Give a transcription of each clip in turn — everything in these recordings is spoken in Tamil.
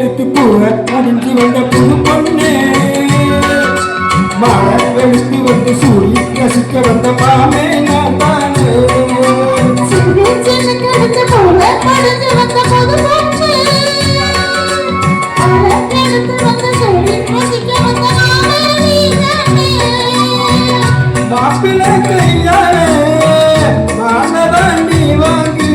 கழுத்து பூவ முடிஞ்சு வந்த புது பொண்ணு மழை வெளுத்து வந்து சூழி ரசிக்க வந்த பாமே நான் தானே கழுத்து பூவ முடிஞ்சு வந்த புது பொண்ணு மழை வெளுத்து வந்து சூழி ரசிக்க வந்த பாமே நீ தானே மாப்பிள்ளை கையாலே மானதான் நீ வாங்கு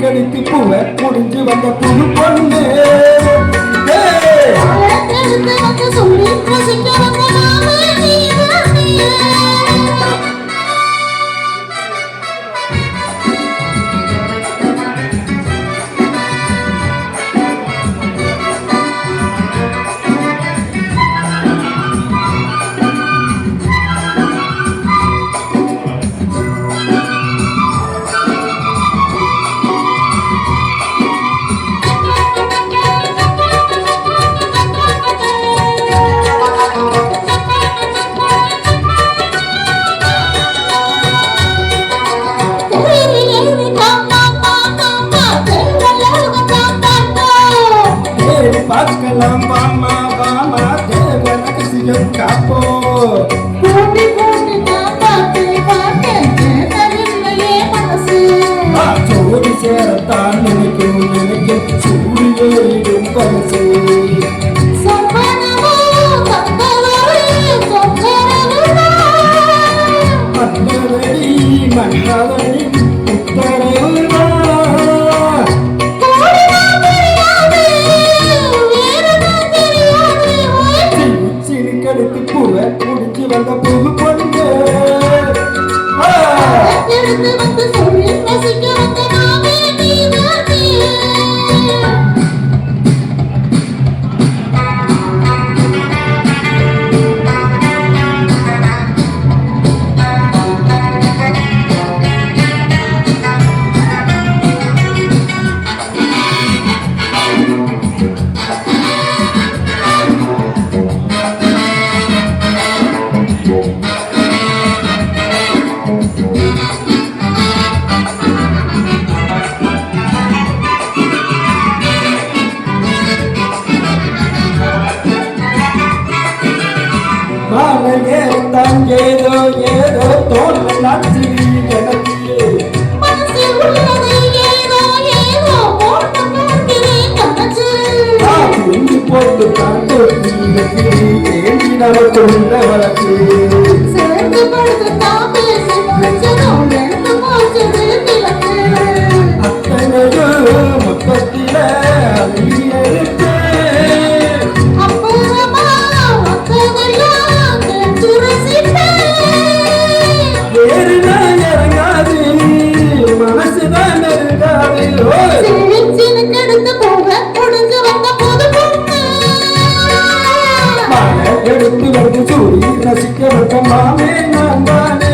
கழுத்து பூவ முடிஞ்சு வந்த புது பொண்ணு சொல்லி ரசிக்க வந்த பார்க்கலாம் வாமா வாமா தேவனுக்கு சிகம் காப்போ போட்டி போட்டி நான் பார்த்தேன் தவில்லையே மனசு ஜோடி சேரத்தான் நினைக்கும் சூரியேடும் பரிசு மன்னவடி மன்னவடி உத்தரவுதான் கழுத்து பூவ முடிஞ்சு வந்த புது பொண்ணு எடுத்து வந்து சொல்லி ரசிக்க வந்த நாமே நீதானே ஏதோ ஏதோ தோணலாச்சு எனக்கு மனசில் உள்ளதை ஏதோ ஏதோ போட்டு பார்க்கிறேன் கனச்சு புரிஞ்சு போட்டு காட்டு ஏந்தி நமக்குள்ள வழக்கு சேர்ந்து படுத்து தான் பேசி வச்சதும் ரெண்டு போச்சது கிழக்கு அத்தனையோ மொத்தத்தில இருக்கு அப்புறமா மற்றதெல்லாம் கேட்டு ரசிப்பேன் ஏறுதான் இறங்காது மனசுதான் நெருங்காது சின்ன கெடுத்து போக முடிஞ்சு வந்த புது பொண்ணு மழை எடுத்து வந்து சூடி ரசிக்க வந்த மாமே நான் தானே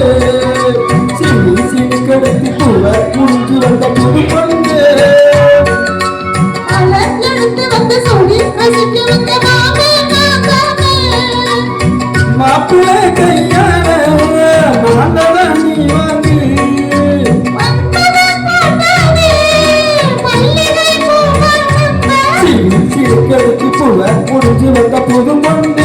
சிறு கெடுத்து பூவ முடிஞ்சு வந்த புது பொண்ணு மழை எடுத்து வந்து சொல்லி ரசிக்க வந்த மாமே நான் தானே மாப்பிள்ளை கையால மானதான் நீ வாங்கு சிறு கெடுத்து பூவ முடிஞ்சு வந்த புது பொண்ணு